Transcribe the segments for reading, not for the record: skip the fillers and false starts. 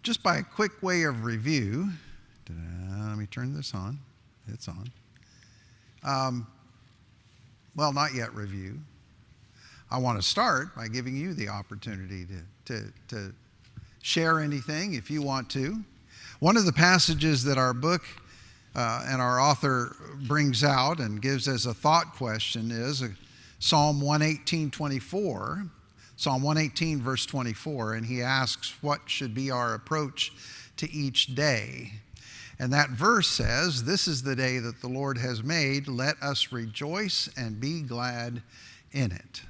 Just by a quick way of review, let me turn this on. It's on. Well, not yet review. I want to start by giving you the opportunity to share anything if you want to. One of the passages that our book and our author brings out and gives as a thought question is Psalm 118:24. Psalm 118, verse 24, and he asks, what should be our approach to each day? And that verse says, this is the day that the Lord has made. Let us rejoice and be glad in it.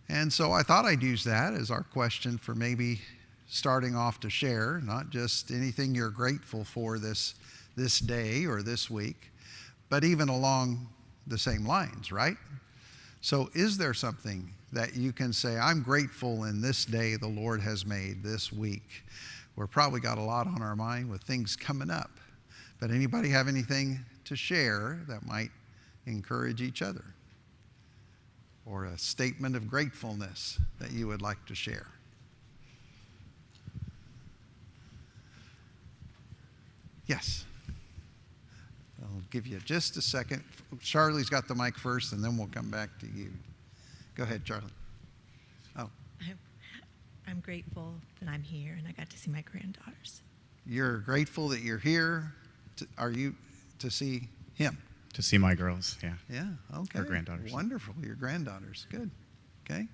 And so I thought I'd use that as our question for maybe starting off to share, not just anything you're grateful for this day or this week, but even along the same lines, right? So is there something that you can say, I'm grateful in this day the Lord has made this week? We're probably got a lot on our mind with things coming up. But anybody have anything to share that might encourage each other? Or a statement of gratefulness that you would like to share? Yes. I'll give you just a second. Charlie's got the mic first, and then we'll come back to you. Go ahead, Charlie. Oh. I'm grateful that I'm here and I got to see my granddaughters. You're grateful that you're here. Are you to see him? To see my girls, yeah. Yeah, okay. Our granddaughters. Wonderful, your granddaughters. Good. Okay.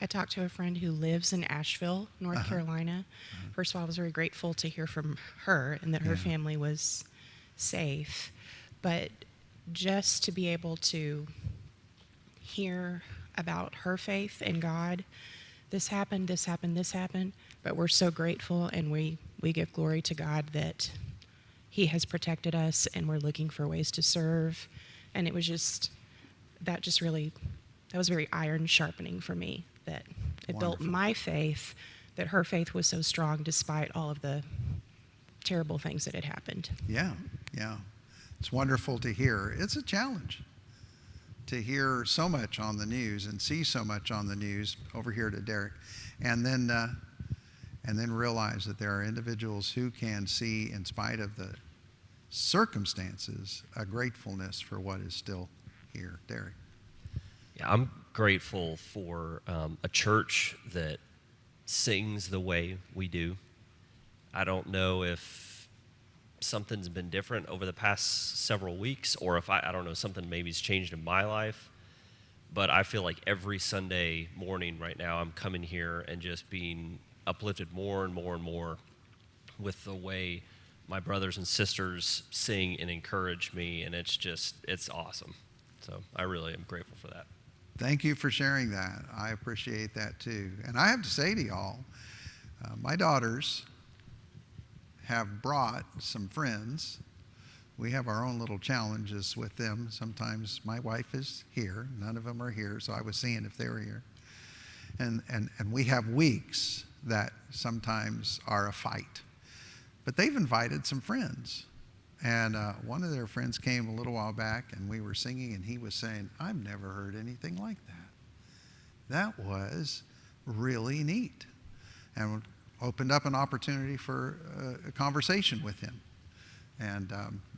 I talked to a friend who lives in Asheville, North Carolina. First of all, I was very grateful to hear from her and that her family was safe. But just to be able to hear about her faith in God, this happened, but we're so grateful, and we give glory to God that he has protected us, and we're looking for ways to serve. And it was that was very iron sharpening for me, that it built my faith, that her faith was so strong despite all of the terrible things that had happened. Yeah. It's wonderful to hear. It's a challenge to hear so much on the news and see so much on the news over here to Derek, and then realize that there are individuals who can see, in spite of the circumstances, a gratefulness for what is still here. Derek. Yeah, I'm grateful for a church that sings the way we do. I don't know if something's been different over the past several weeks, or if I don't know, something maybe's changed in my life, but I feel like every Sunday morning right now I'm coming here and just being uplifted more and more and more with the way my brothers and sisters sing and encourage me, and it's awesome. So I really am grateful for that. Thank you for sharing that. I appreciate that too. And I have to say to y'all, my daughters have brought some friends. We have our own little challenges with them. Sometimes my wife is here. None of them are here, so I was seeing if they were here. And we have weeks that sometimes are a fight. But they've invited some friends. And one of their friends came a little while back, and we were singing, and he was saying, I've never heard anything like that. That was really neat. And opened up an opportunity for a conversation with him. And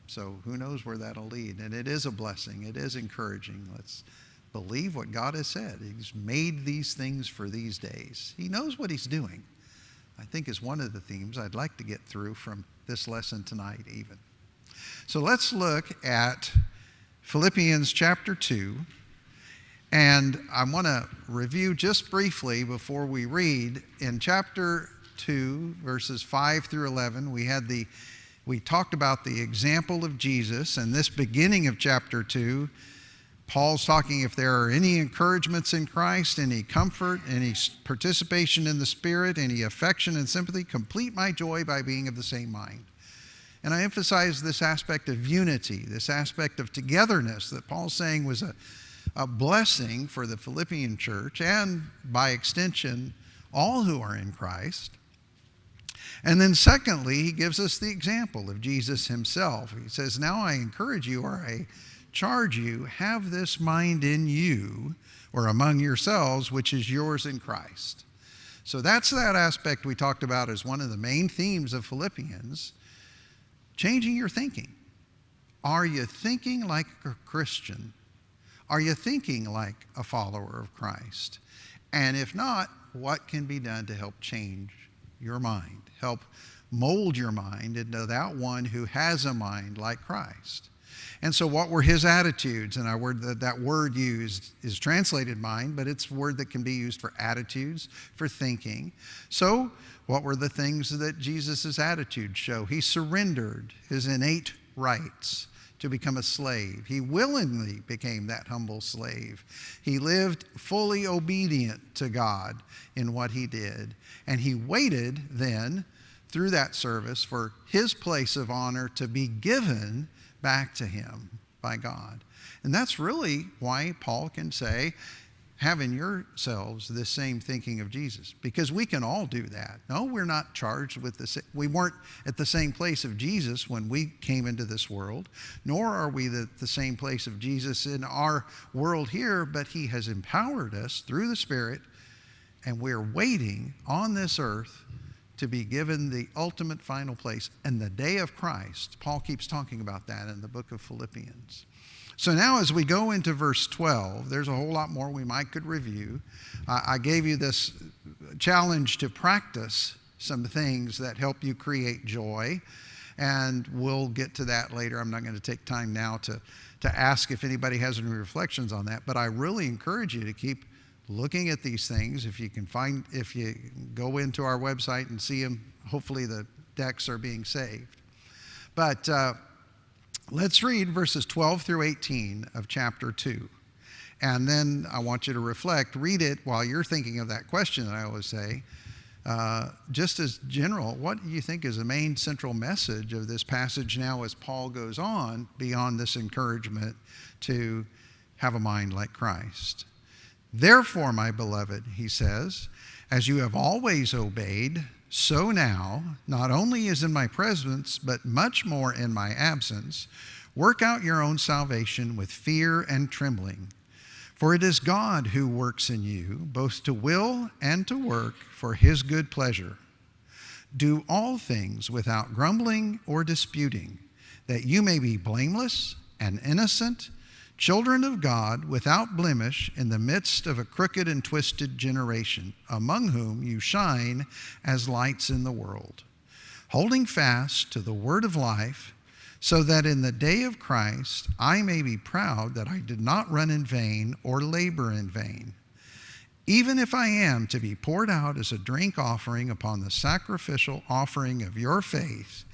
so who knows where that'll lead. And it is a blessing. It is encouraging. Let's believe what God has said. He's made these things for these days. He knows what he's doing, I think, is one of the themes I'd like to get through from this lesson tonight even. So let's look at Philippians chapter 2. And I want to review just briefly before we read. In chapter 2, verses 5 through 11, we talked about the example of Jesus, and this beginning of chapter 2, Paul's talking if there are any encouragements in Christ, any comfort, any participation in the Spirit, any affection and sympathy, complete my joy by being of the same mind. And I emphasize this aspect of unity, this aspect of togetherness that Paul's saying was a blessing for the Philippian church, and by extension, all who are in Christ. And then secondly, he gives us the example of Jesus himself. He says, now I encourage you, or I charge you, have this mind in you, or among yourselves, which is yours in Christ. So that's that aspect we talked about as one of the main themes of Philippians, changing your thinking. Are you thinking like a Christian? Are you thinking like a follower of Christ? And if not, what can be done to help change your mind, help mold your mind into that one who has a mind like Christ? And so what were his attitudes? And that word used is translated mind, but it's a word that can be used for attitudes, for thinking. So what were the things that Jesus' attitudes show? He surrendered his innate rights to become a slave. He willingly became that humble slave. He lived fully obedient to God in what he did. And he waited then through that service for his place of honor to be given back to him by God. And that's really why Paul can say, have in yourselves this same thinking of Jesus, because we can all do that. No, we're not charged with we weren't at the same place of Jesus when we came into this world, nor are we at the same place of Jesus in our world here, but he has empowered us through the Spirit, and we're waiting on this earth to be given the ultimate final place and the day of Christ. Paul keeps talking about that in the book of Philippians. So now as we go into verse 12, there's a whole lot more we could review. I gave you this challenge to practice some things that help you create joy, and we'll get to that later. I'm not going to take time now to ask if anybody has any reflections on that, but I really encourage you to keep looking at these things. If you go into our website and see them, hopefully the decks are being saved. But let's read verses 12 through 18 of chapter 2. And then I want you to reflect, read it while you're thinking of that question that I always say. Just as general, what do you think is the main central message of this passage now as Paul goes on beyond this encouragement to have a mind like Christ? Therefore, my beloved, he says, as you have always obeyed, so now, not only as in my presence, but much more in my absence, work out your own salvation with fear and trembling. For it is God who works in you, both to will and to work for his good pleasure. Do all things without grumbling or disputing, that you may be blameless and innocent, children of God without blemish in the midst of a crooked and twisted generation, among whom you shine as lights in the world, holding fast to the word of life, so that in the day of Christ I may be proud that I did not run in vain or labor in vain. Even if I am to be poured out as a drink offering upon the sacrificial offering of your faith,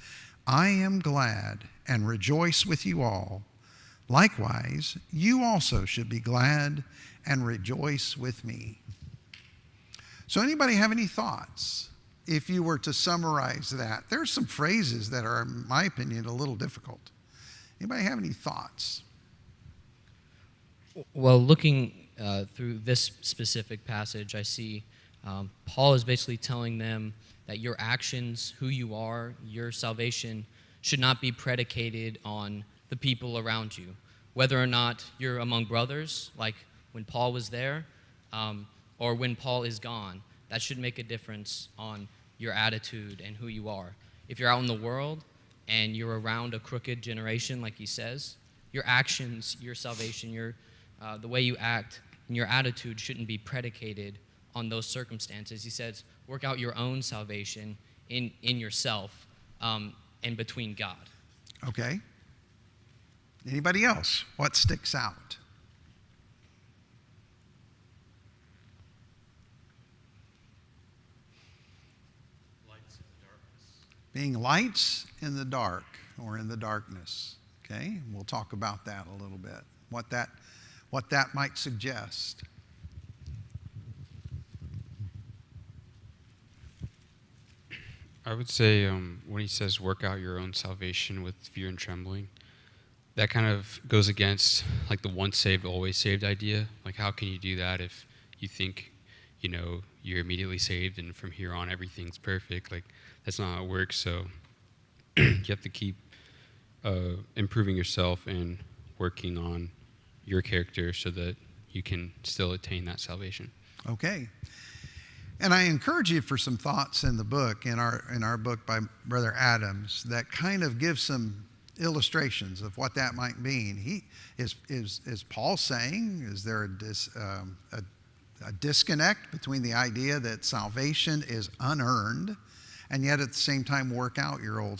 I am glad and rejoice with you all. Likewise, you also should be glad and rejoice with me. So anybody have any thoughts? If you were to summarize that, there's some phrases that are, in my opinion, a little difficult. Anybody have any thoughts? Well, looking through this specific passage, I see Paul is basically telling them that your actions, who you are, your salvation should not be predicated on the people around you, whether or not you're among brothers, like when Paul was there, or when Paul is gone. That should make a difference on your attitude and who you are. If you're out in the world and you're around a crooked generation, like he says, your actions, your salvation, the way you act, and your attitude shouldn't be predicated on those circumstances. He says, work out your own salvation in yourself and between God. Okay. Anybody else? What sticks out? Lights in the darkness. Being lights in the dark or in the darkness. Okay, we'll talk about that a little bit. What that might suggest. I would say when he says work out your own salvation with fear and trembling, that kind of goes against like the once saved, always saved idea. Like how can you do that if you think, you're immediately saved and from here on everything's perfect? Like that's not how it works. So you have to keep improving yourself and working on your character so that you can still attain that salvation. Okay. And I encourage you for some thoughts in the book, in our book by Brother Adams, that kind of gives some illustrations of what that might mean. Is Paul saying, is there a disconnect between the idea that salvation is unearned, and yet at the same time work out your own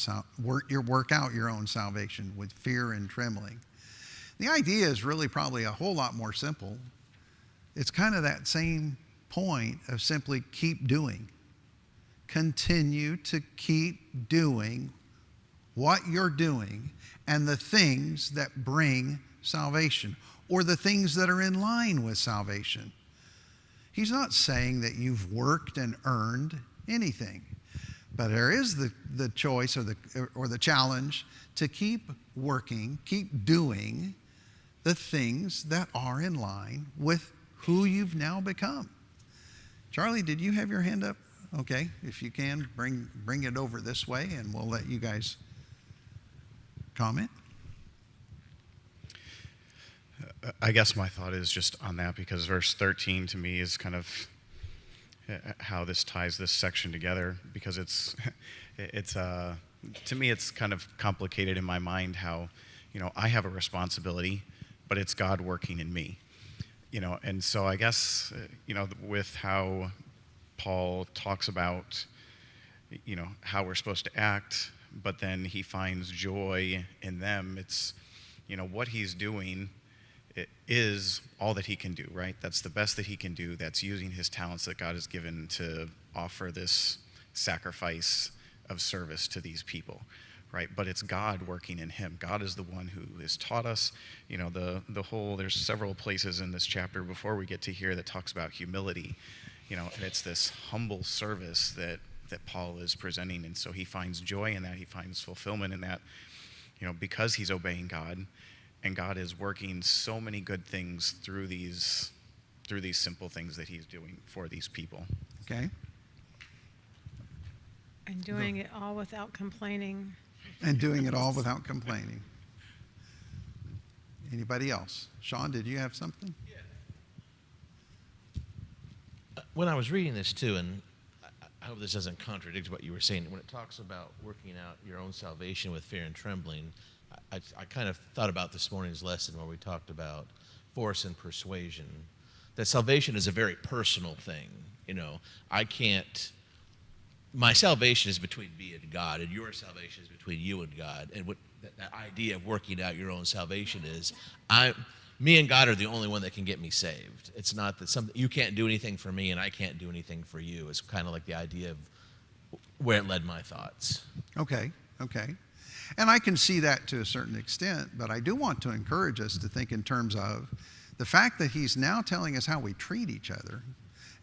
salvation with fear and trembling? The idea is really probably a whole lot more simple. It's kind of that same point of simply keep doing. Continue to keep doing what you're doing and the things that bring salvation, or the things that are in line with salvation. He's not saying that you've worked and earned anything, but there is the choice or the challenge to keep working, keep doing the things that are in line with who you've now become. Charlie, did you have your hand up? Okay, if you can, bring it over this way, and we'll let you guys comment. I guess my thought is just on that, because verse 13 to me is kind of how this ties this section together, because it's to me it's kind of complicated in my mind how, I have a responsibility, but it's God working in me. And so I guess, with how Paul talks about, how we're supposed to act, but then he finds joy in them. It's, what he's doing is all that he can do, right? That's the best that he can do. That's using his talents that God has given to offer this sacrifice of service to these people, right? But it's God working in him. God is the one who has taught us, the whole, there's several places in this chapter before we get to here that talks about humility, and it's this humble service that Paul is presenting. And so he finds joy in that. He finds fulfillment in that, because he's obeying God, and God is working so many good things through these simple things that he's doing for these people. Okay. And doing it all without complaining. And doing it all without complaining. Anybody else? Sean, did you have something? When I was reading this too, and I hope this doesn't contradict what you were saying, when it talks about working out your own salvation with fear and trembling, I kind of thought about this morning's lesson where we talked about force and persuasion, that salvation is a very personal thing. My salvation is between me and God, and your salvation is between you and God. And what that idea of working out your own salvation is, me and God are the only one that can get me saved. It's not that you can't do anything for me and I can't do anything for you. It's kind of like the idea of where it led my thoughts. Okay. And I can see that to a certain extent, but I do want to encourage us to think in terms of the fact that he's now telling us how we treat each other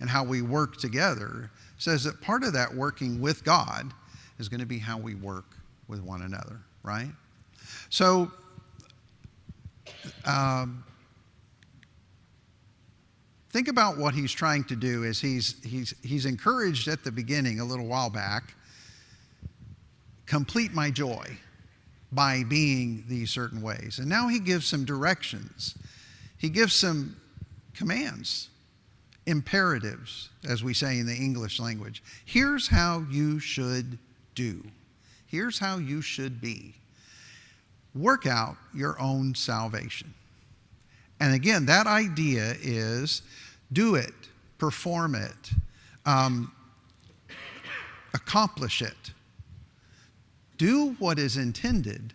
and how we work together, says that part of that working with God is going to be how we work with one another, right? So, think about what he's trying to do. Is he's encouraged at the beginning a little while back, complete my joy by being these certain ways. And now he gives some directions. He gives some commands, imperatives, as we say in the English language. Here's how you should do. Here's how you should be. Work out your own salvation. And again, that idea is do it, perform it, accomplish it. Do what is intended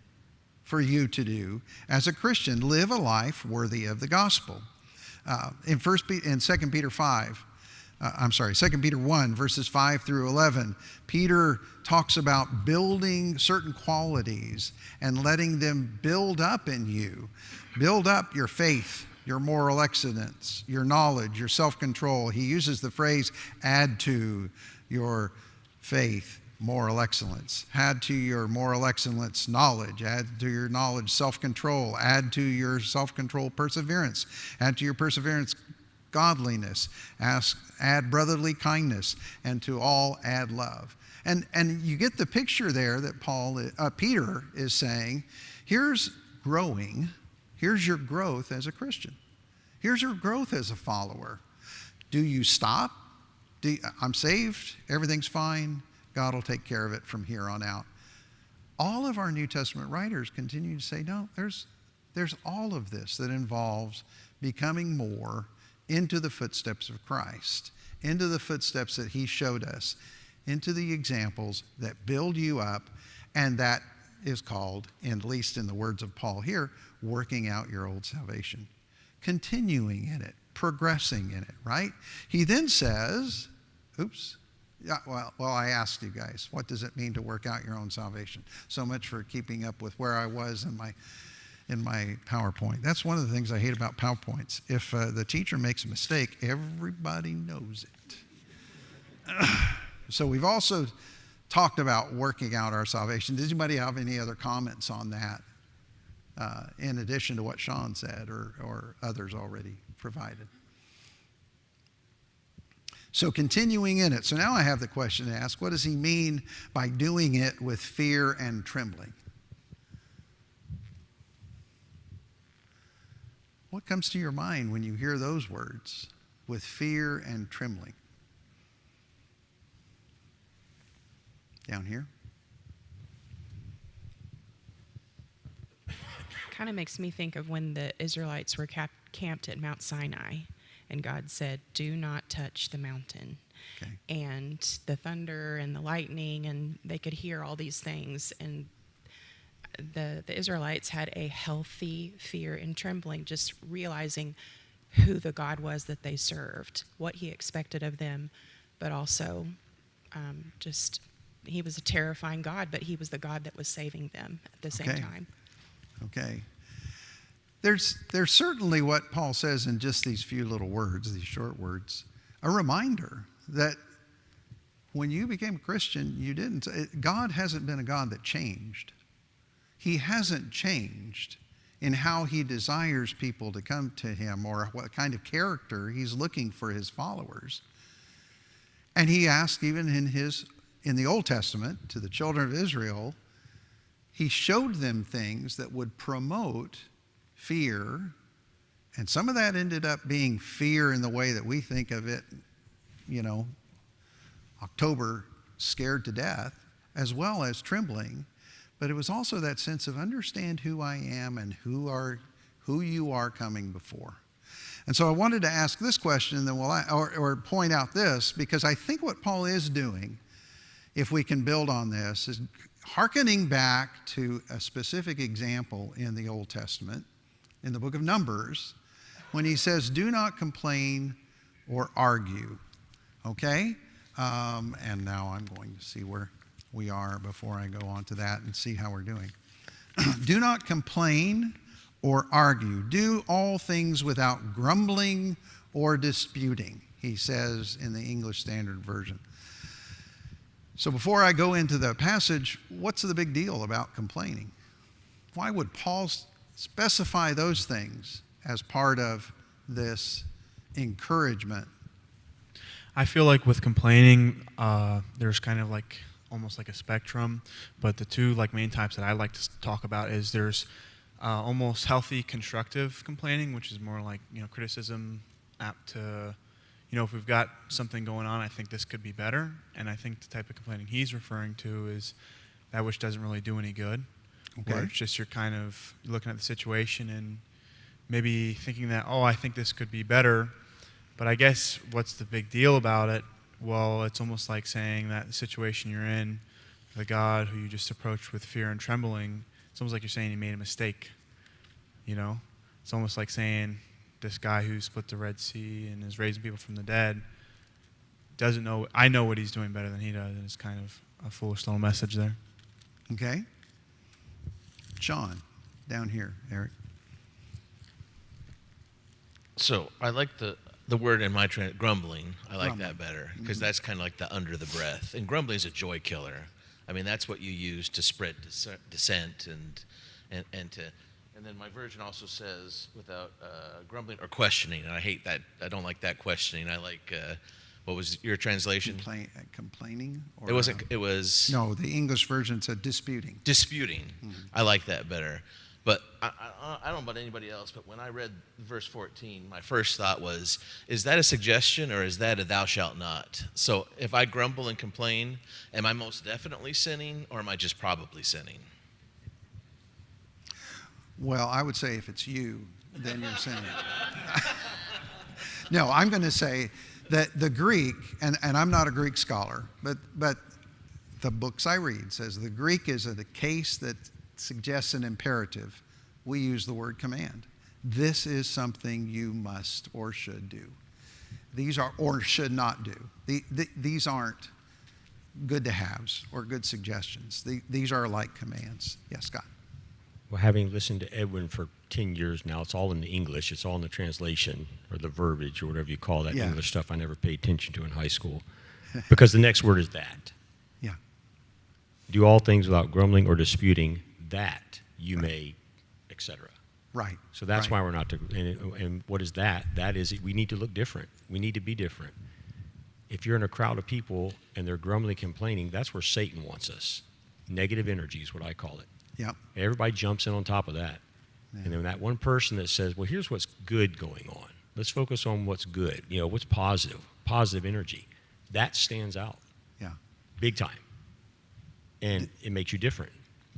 for you to do as a Christian. Live a life worthy of the gospel. In 2 Peter 1, verses 5 through 11, Peter talks about building certain qualities and letting them build up in you. Build up your faith, your moral excellence, your knowledge, your self-control. He uses the phrase, add to your faith, moral excellence. Add to your moral excellence knowledge. Add to your knowledge self-control. Add to your self-control perseverance. Add to your perseverance godliness. Add brotherly kindness. And to all add love. And you get the picture there that Peter is saying, here's growing. Here's your growth as a Christian. Here's your growth as a follower. Do you stop I'm saved, everything's fine, God will take care of it from here on out. All of our New Testament writers continue to say, no, there's all of this that involves becoming more into the footsteps of Christ, into the footsteps that he showed us, into the examples that build you up, and that is called, at least in the words of Paul here, working out your old salvation, continuing in it, progressing in it, right? He then says, well, I asked you guys, what does it mean to work out your own salvation? So much for keeping up with where I was in my PowerPoint. That's one of the things I hate about PowerPoints. If the teacher makes a mistake, everybody knows it. So we've also talked about working out our salvation. Does anybody have any other comments on that in addition to what Sean said or others already provided? So continuing in it. So now I have the question to ask, what does he mean by doing it with fear and trembling? What comes to your mind when you hear those words, with fear and trembling? Down here? Kind of makes me think of when the Israelites were camped at Mount Sinai, and God said, do not touch the mountain. Okay. And the thunder and the lightning, and they could hear all these things, and the Israelites had a healthy fear and trembling, just realizing who the God was that they served, what he expected of them, but also just he was a terrifying God, but he was the God that was saving them at the same time. Okay. There's certainly what Paul says in just these few little words, these short words, a reminder that when you became a Christian, God hasn't been a God that changed. He hasn't changed in how he desires people to come to him or what kind of character he's looking for his followers. And he asked even in the Old Testament to the children of Israel, he showed them things that would promote fear, and some of that ended up being fear in the way that we think of it, October scared to death, as well as trembling. But it was also that sense of understand who I am and who you are coming before. And so I wanted to ask this question, and then or point out this, because I think what Paul is doing, if we can build on this, is hearkening back to a specific example in the Old Testament, in the book of Numbers, when he says, do not complain or argue. Okay? And now I'm going to see where we are before I go on to that and see how we're doing. Do not complain or argue. Do all things without grumbling or disputing, he says in the English Standard Version. So before I go into the passage, what's the big deal about complaining? Why would Paul specify those things as part of this encouragement? I feel like with complaining, there's kind of like almost like a spectrum, but the two main types that I like to talk about is there's almost healthy constructive complaining, which is more like criticism, apt to if we've got something going on, I think this could be better. And I think the type of complaining he's referring to is that which doesn't really do any good. Okay. Where it's just you're kind of looking at the situation and maybe thinking that, I think this could be better. But I guess what's the big deal about it? Well, it's almost like saying that the situation you're in, the God who you just approached with fear and trembling, it's almost like you're saying he made a mistake. It's almost like saying this guy who split the Red Sea and is raising people from the dead doesn't know, I know what he's doing better than he does, and it's kind of a foolish little message there. Okay. Sean, down here, Eric. So I like the word in my grumbling. I like Grumbling. that better because that's kind of like the under the breath. And grumbling is a joy killer. I mean, that's what you use to spread dissent and then my version also says without grumbling or questioning. And I hate that. I don't like that questioning. I like what was your translation? Complaining? Or, It was no, the English version said disputing. disputing. I like that better. But I don't know about anybody else, but when I read verse 14, my first thought was, is that a suggestion or is that a thou shalt not? So if I grumble and complain, am I most definitely sinning or am I just probably sinning? Well, I would say if it's you, then you're sinning. No, I'm going to say that the Greek, and I'm not a Greek scholar, but the books I read says the Greek is a case that suggests an imperative. We use the word command. This is something you must or should do. These are, or should not do. These aren't good to haves or good suggestions. These are like commands. Yes, Scott. Well, having listened to Edwin for 10 years now, it's all in the English. It's all in the translation or the verbiage or whatever you call that English stuff I never paid attention to in high school. Because the next word is that. Yeah. Do all things without grumbling or disputing, that you may, etc. Right. So that's why we're not to, and what is that? That is, we need to look different. We need to be different. If you're in a crowd of people and they're grumbling, complaining, that's where Satan wants us. Negative energy is what I call it. Yep. Everybody jumps in on top of that. Yeah. And then that one person that says, well, here's what's good going on. Let's focus on what's good. You know, what's positive energy. That stands out. Yeah. Big time. And it makes you different.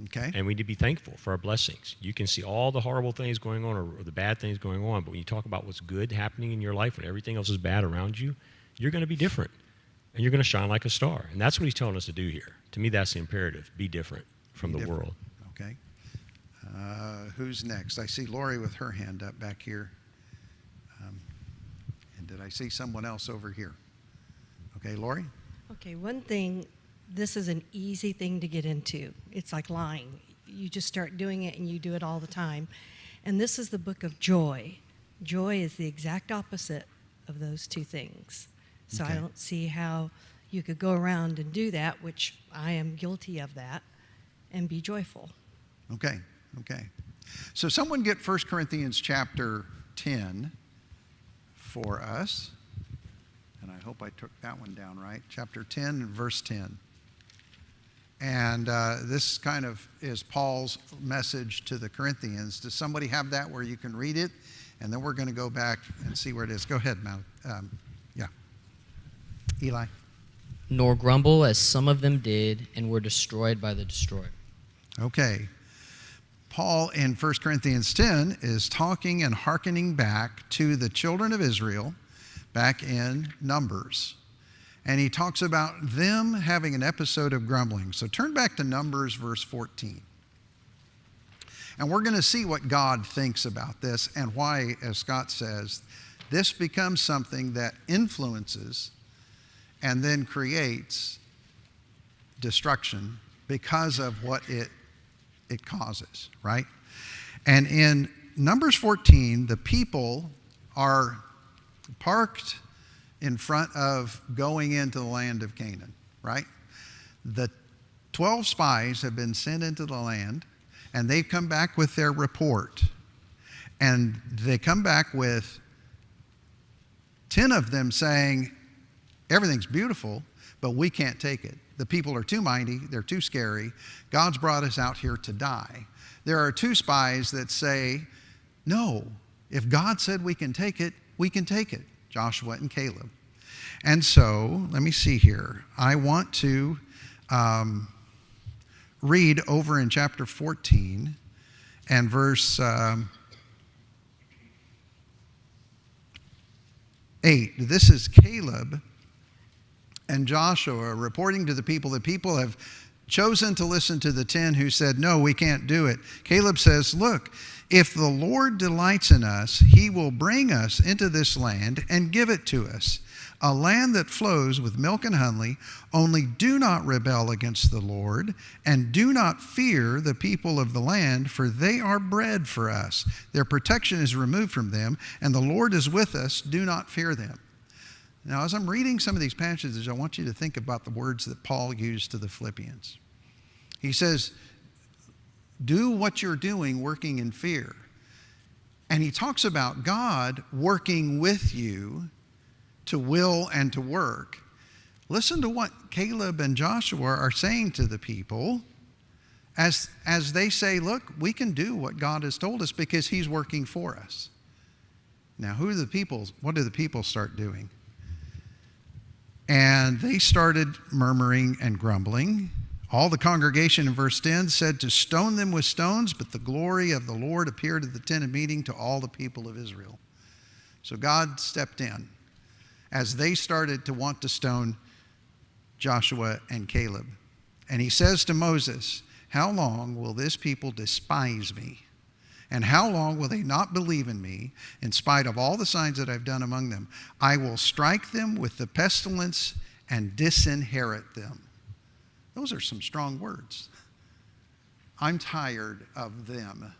Okay. And we need to be thankful for our blessings. You can see all the horrible things going on or the bad things going on, but when you talk about what's good happening in your life when everything else is bad around you, you're going to be different. And you're going to shine like a star. And that's what he's telling us to do here. To me, that's the imperative. Be different from the world. Okay. Who's next? I see Lori with her hand up back here. And did I see someone else over here? Okay, Lori? Okay, one thing, this is an easy thing to get into. It's like lying. You just start doing it and you do it all the time. And this is the book of joy. Joy is the exact opposite of those two things. So Okay. I don't see how you could go around and do that, which I am guilty of that, and be joyful. Okay, okay. So someone get 1 Corinthians chapter 10 for us. And I hope I took that one down right. Chapter 10 and verse 10. And this kind of is Paul's message to the Corinthians. Does somebody have that where you can read it? And then we're going to go back and see where it is. Go ahead, Mal. Yeah. Eli. Nor grumble as some of them did and were destroyed by the destroyer. Okay. Paul in 1 Corinthians 10 is talking and hearkening back to the children of Israel back in Numbers. And he talks about them having an episode of grumbling. So turn back to Numbers verse 14. And we're going to see what God thinks about this and why, as Scott says, this becomes something that influences and then creates destruction because of what it causes, right? And in Numbers 14, the people are parked in front of going into the land of Canaan, right? The 12 spies have been sent into the land, and they've come back with their report. And they come back with 10 of them saying, everything's beautiful, but we can't take it. The people are too mighty, they're too scary. God's brought us out here to die. There are 2 spies that say, no, if God said we can take it, we can take it. Joshua and Caleb. And so, let me see here. I want to read over in chapter 14 and verse 8. This is Caleb and Joshua reporting to the people. The people have chosen to listen to the 10 who said, no, we can't do it. Caleb says, look, if the Lord delights in us, he will bring us into this land and give it to us, a land that flows with milk and honey. Only do not rebel against the Lord, and do not fear the people of the land, for they are bread for us. Their protection is removed from them, and the Lord is with us. Do not fear them. Now, as I'm reading some of these passages, I want you to think about the words that Paul used to the Philippians. He says, do what you're doing working in fear. And he talks about God working with you to will and to work. Listen to what Caleb and Joshua are saying to the people as they say, look, we can do what God has told us because he's working for us. Now, who are the people? What do the people start doing? And they started murmuring and grumbling. All the congregation in verse 10 said to stone them with stones, but the glory of the Lord appeared at the tent of meeting to all the people of Israel. So God stepped in as they started to want to stone Joshua and Caleb. And he says to Moses, how long will this people despise me? And how long will they not believe in me in spite of all the signs that I've done among them? I will strike them with the pestilence and disinherit them. Those are some strong words. I'm tired of them.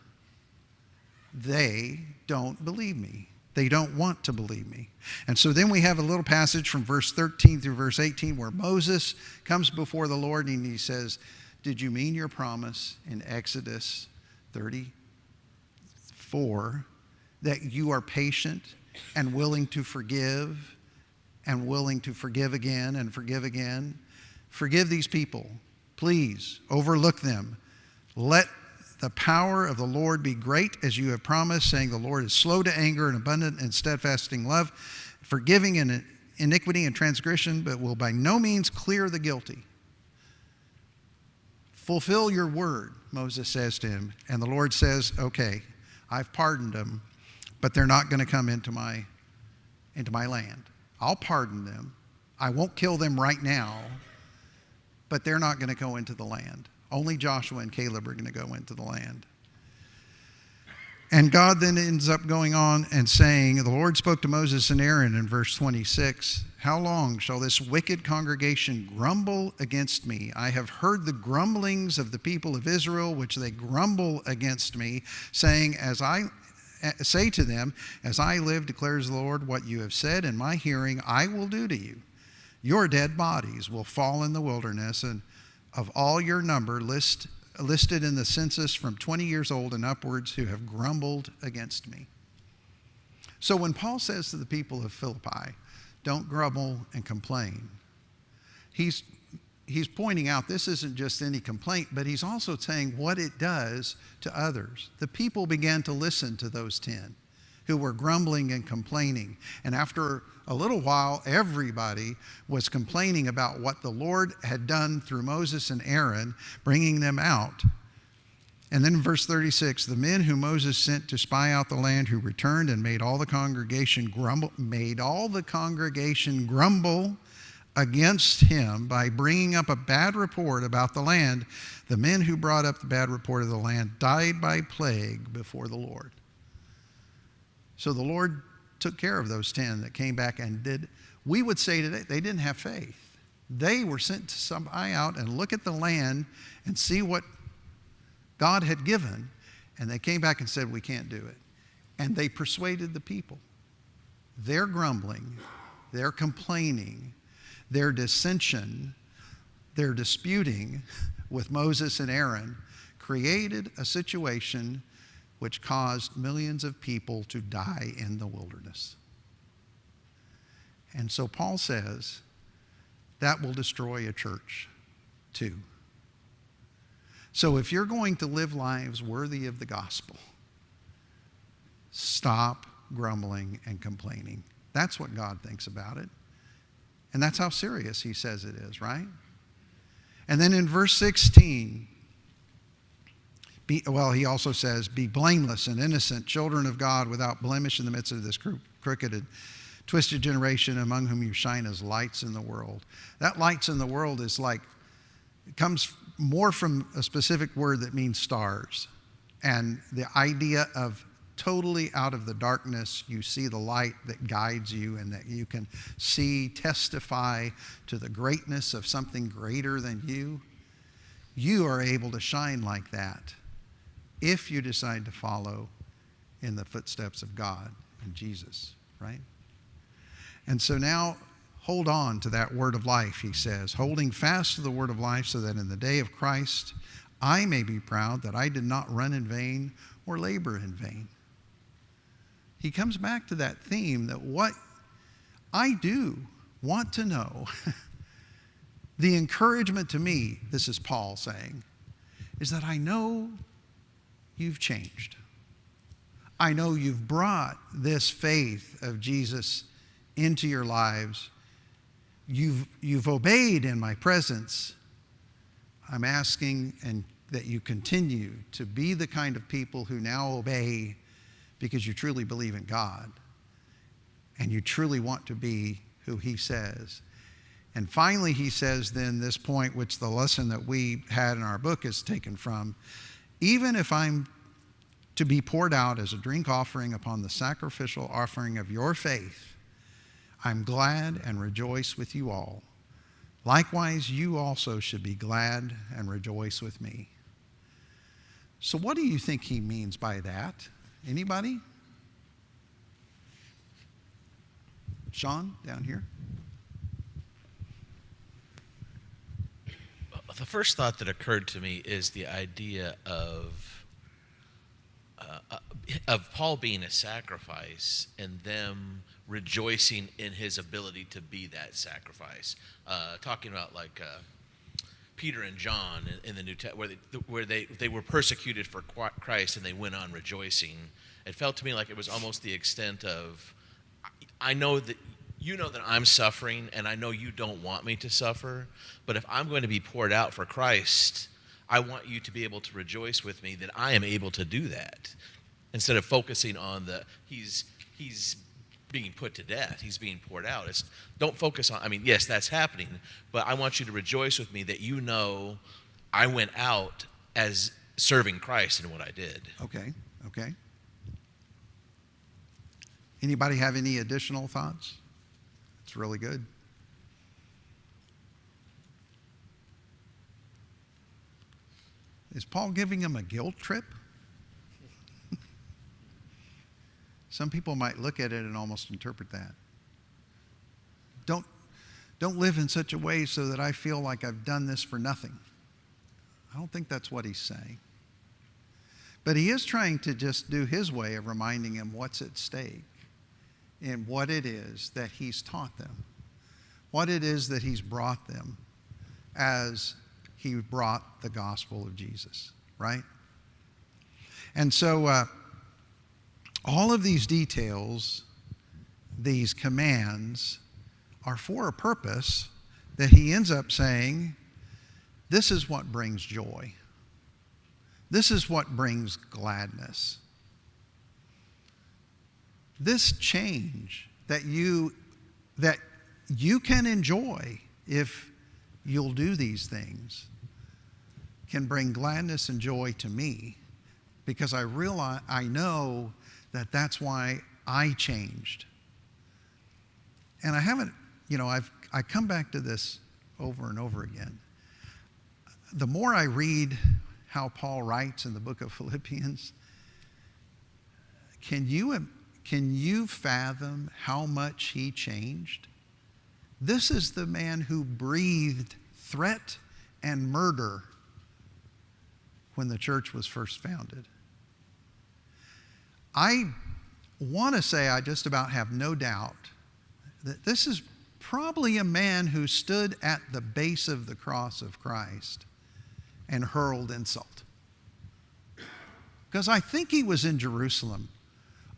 They don't believe me. They don't want to believe me. And so then we have a little passage from verse 13 through verse 18 where Moses comes before the Lord and he says, did you mean your promise in Exodus 34 that you are patient and willing to forgive and willing to forgive again and forgive again? Forgive these people. Please overlook them. Let the power of the Lord be great as you have promised, saying the Lord is slow to anger and abundant in steadfasting love, forgiving in iniquity and transgression, but will by no means clear the guilty. Fulfill your word, Moses says to him. And the Lord says, okay, I've pardoned them, but they're not going to come into my land. I'll pardon them. I won't kill them right now, but they're not going to go into the land. Only Joshua and Caleb are going to go into the land. And God then ends up going on and saying, the Lord spoke to Moses and Aaron in verse 26, how long shall this wicked congregation grumble against me? I have heard the grumblings of the people of Israel, which they grumble against me, saying, say to them, as I live, declares the Lord, what you have said in my hearing, I will do to you. Your dead bodies will fall in the wilderness, and of all your number listed in the census from 20 years old and upwards who have grumbled against me. So when Paul says to the people of Philippi, don't grumble and complain, he's pointing out this isn't just any complaint, but he's also saying what it does to others. The people began to listen to those 10 who were grumbling and complaining. And after a little while, everybody was complaining about what the Lord had done through Moses and Aaron, bringing them out. And then in verse 36, the men whom Moses sent to spy out the land, who returned and made all the congregation grumble against him by bringing up a bad report about the land. The men who brought up the bad report of the land died by plague before the Lord. So the Lord took care of those 10 that came back and did. We would say today they didn't have faith. They were sent to spy out and look at the land and see what God had given. And they came back and said, we can't do it. And they persuaded the people. Their grumbling, their complaining, their dissension, their disputing with Moses and Aaron created a situation which caused millions of people to die in the wilderness. And so Paul says that will destroy a church too. So if you're going to live lives worthy of the gospel, stop grumbling and complaining. That's what God thinks about it. And that's how serious he says it is, right? And then in verse 16, he also says, be blameless and innocent, children of God without blemish in the midst of this crooked and twisted generation among whom you shine as lights in the world. That lights in the world is like, it comes more from a specific word that means stars. And the idea of totally out of the darkness, you see the light that guides you and that you can see, testify to the greatness of something greater than you. You are able to shine like that if you decide to follow in the footsteps of God and Jesus, right? And so now hold on to that word of life, he says, holding fast to the word of life so that in the day of Christ I may be proud that I did not run in vain or labor in vain. He comes back to that theme that what I do want to know, the encouragement to me, this is Paul saying, is that I know you've changed. I know you've brought this faith of Jesus into your lives. You've obeyed in my presence. I'm asking that you continue to be the kind of people who now obey because you truly believe in God and you truly want to be who he says. And finally, he says then this point, which the lesson that we had in our book is taken from, even if I'm to be poured out as a drink offering upon the sacrificial offering of your faith, I'm glad and rejoice with you all. Likewise, you also should be glad and rejoice with me. So what do you think he means by that? Anybody? Sean, down here. The first thought that occurred to me is the idea of Paul being a sacrifice and them rejoicing in his ability to be that sacrifice. Talking about like Peter and John in the New Testament, where they were persecuted for Christ and they went on rejoicing. It felt to me like it was almost the extent of, I know that you know that I'm suffering and I know you don't want me to suffer, but if I'm going to be poured out for Christ, I want you to be able to rejoice with me that I am able to do that. Instead of focusing on he's being put to death, he's being poured out. Don't focus on, yes, that's happening, but I want you to rejoice with me that you know I went out as serving Christ in what I did. Okay. Anybody have any additional thoughts? It's really good. Is Paul giving him a guilt trip? Some people might look at it and almost interpret that. Don't live in such a way so that I feel like I've done this for nothing. I don't think that's what he's saying. But he is trying to just do his way of reminding him what's at stake and what it is that he's taught them, what it is that he's brought them as he brought the gospel of Jesus, right? And so all of these details, these commands, are for a purpose that he ends up saying, this is what brings joy. This is what brings gladness. This change that you can enjoy if you'll do these things can bring gladness and joy to me, because I know that that's why I changed. And I haven't, I come back to this over and over again. The more I read how Paul writes in the book of Philippians, can you fathom how much he changed? This is the man who breathed threat and murder when the church was first founded. I want to say I just about have no doubt that this is probably a man who stood at the base of the cross of Christ and hurled insult. Because I think he was in Jerusalem.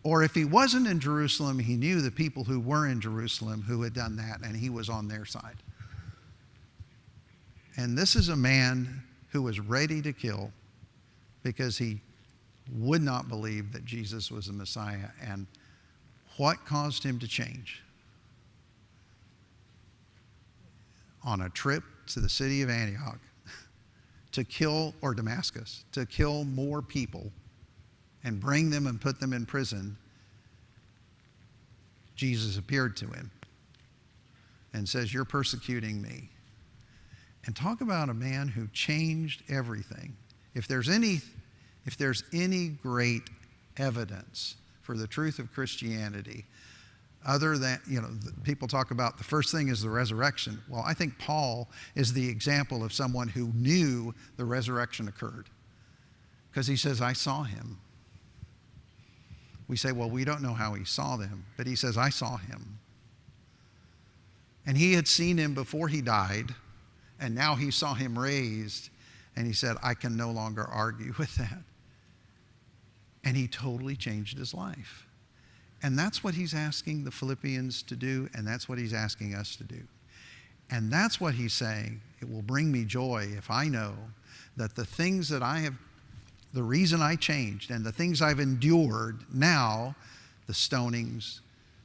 Or if he wasn't in Jerusalem, he knew the people who were in Jerusalem who had done that, and he was on their side. And this is a man who was ready to kill because he would not believe that Jesus was the Messiah. And what caused him to change? On a trip to the city of Antioch to kill, or Damascus, to kill more people and bring them and put them in prison, Jesus appeared to him and says, "You're persecuting me." And talk about a man who changed everything. If there's any great evidence for the truth of Christianity, other than, people talk about the first thing is the resurrection. Well, I think Paul is the example of someone who knew the resurrection occurred, because he says, "I saw him." We say, well, we don't know how he saw them, but he says, "I saw him." And he had seen him before he died, and now he saw him raised, And he said, I can no longer argue with that. And he totally changed his life. And that's what he's asking the Philippians to do, and that's what he's asking us to do. And that's what he's saying. It will bring me joy if I know that the things that I have, the reason I changed and the things I've endured now, the stonings,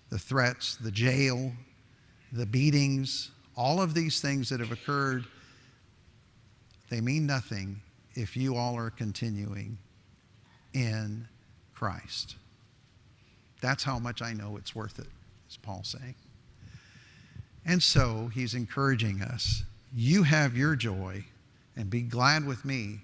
the threats, the jail, the beatings, all of these things that have occurred, they mean nothing if you all are continuing in Christ. That's how much I know it's worth it, is Paul saying. And so he's encouraging us, you have your joy and be glad with me.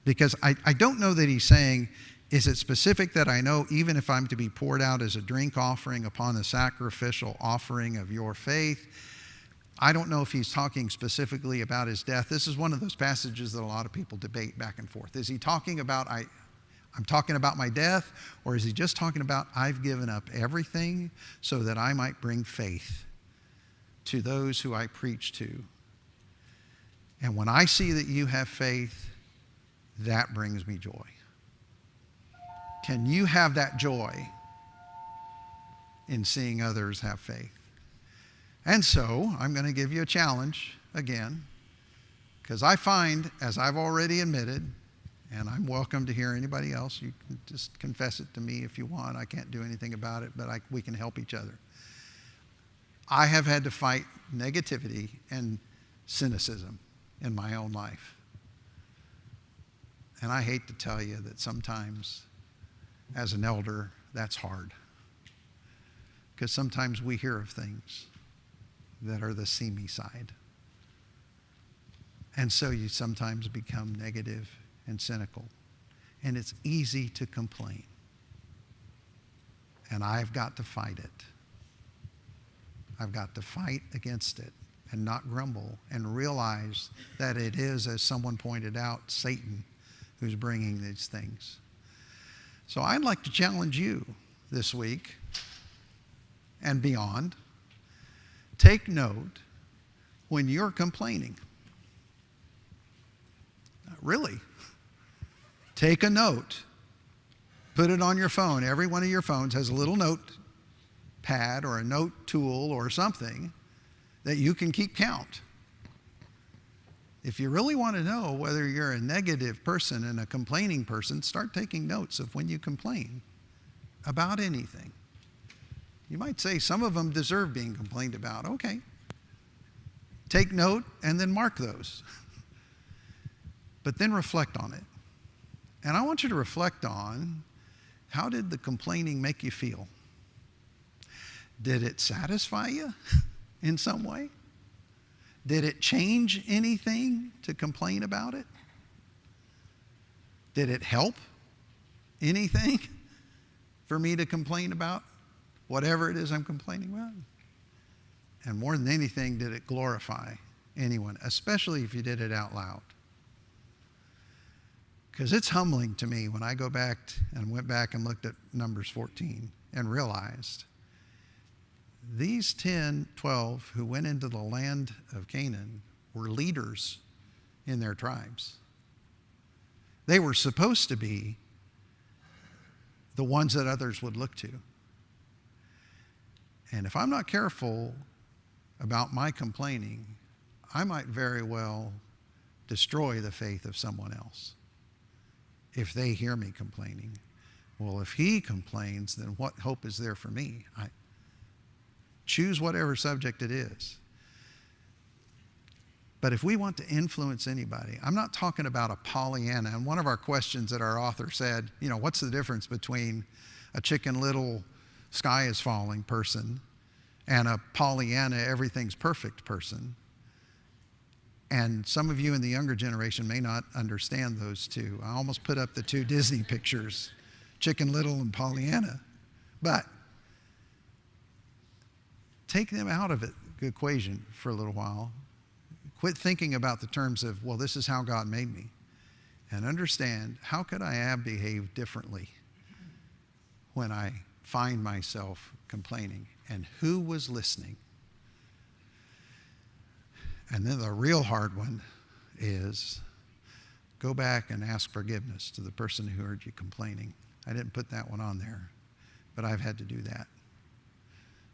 Because I don't know that he's saying, is it specific that I know even if I'm to be poured out as a drink offering upon the sacrificial offering of your faith? I don't know if he's talking specifically about his death. This is one of those passages that a lot of people debate back and forth. Is he talking about, I'm talking about my death, or is he just talking about I've given up everything so that I might bring faith to those who I preach to? And when I see that you have faith, that brings me joy. Can you have that joy in seeing others have faith? And so I'm going to give you a challenge again, because I find, as I've already admitted, and I'm welcome to hear anybody else, you can just confess it to me if you want. I can't do anything about it, but we can help each other. I have had to fight negativity and cynicism in my own life. And I hate to tell you that sometimes, as an elder, that's hard. Because sometimes we hear of things that are the see-me side. And so you sometimes become negative and cynical. And it's easy to complain. And I've got to fight it. I've got to fight against it and not grumble and realize that it is, as someone pointed out, Satan who's bringing these things. So I'd like to challenge you this week and beyond. Take note when you're complaining. Really. Take a note. Put it on your phone. Every one of your phones has a little note pad or a note tool or something that you can keep count. If you really want to know whether you're a negative person and a complaining person, start taking notes of when you complain about anything. You might say some of them deserve being complained about. Okay. Take note and then mark those. But then reflect on it. And I want you to reflect on, how did the complaining make you feel? Did it satisfy you in some way? Did it change anything to complain about it? Did it help anything for me to complain about whatever it is I'm complaining about? And more than anything, did it glorify anyone, especially if you did it out loud? Because it's humbling to me when I go back and went back and looked at Numbers 14 and realized these 10, 12 who went into the land of Canaan were leaders in their tribes. They were supposed to be the ones that others would look to. And if I'm not careful about my complaining, I might very well destroy the faith of someone else if they hear me complaining. Well, if he complains, then what hope is there for me? Choose whatever subject it is. But if we want to influence anybody, I'm not talking about a Pollyanna. And one of our questions that our author said, what's the difference between a Chicken Little sky is falling person and a Pollyanna everything's perfect person? And some of you in the younger generation may not understand those two. I almost put up the two Disney pictures, Chicken Little and Pollyanna. But take them out of the equation for a little while. Quit thinking about the terms of, well, this is how God made me. And understand, how could I have behaved differently when I find myself complaining? And who was listening? And then the real hard one is, go back and ask forgiveness to the person who heard you complaining. I didn't put that one on there, but I've had to do that.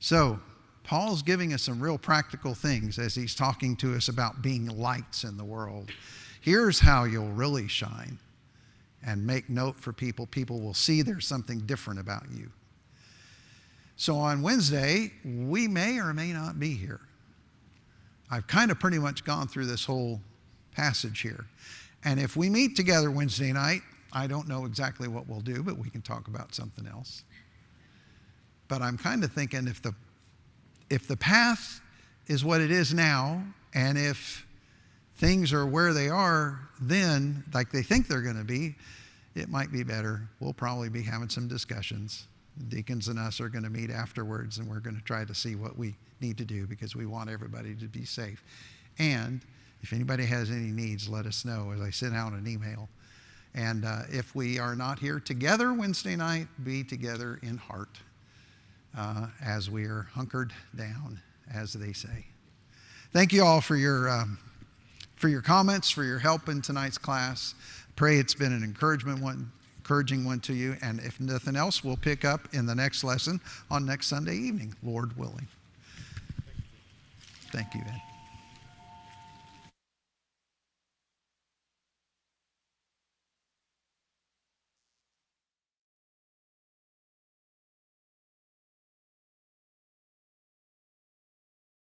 So, Paul's giving us some real practical things as he's talking to us about being lights in the world. Here's how you'll really shine and make note for people. People will see there's something different about you. So on Wednesday, we may or may not be here. I've kind of pretty much gone through this whole passage here. And if we meet together Wednesday night, I don't know exactly what we'll do, but we can talk about something else. But I'm kind of thinking if the path is what it is now, and if things are where they are then, like they think they're going to be, it might be better. We'll probably be having some discussions. The deacons and us are going to meet afterwards, and we're going to try to see what we need to do because we want everybody to be safe. And if anybody has any needs, let us know as I send out an email. And if we are not here together Wednesday night, be together in heart as we are hunkered down, as they say. Thank you all for your comments, for your help in tonight's class. Pray it's been an encouraging one to you. And if nothing else, we'll pick up in the next lesson on next Sunday evening, Lord willing. Thank you, Ed.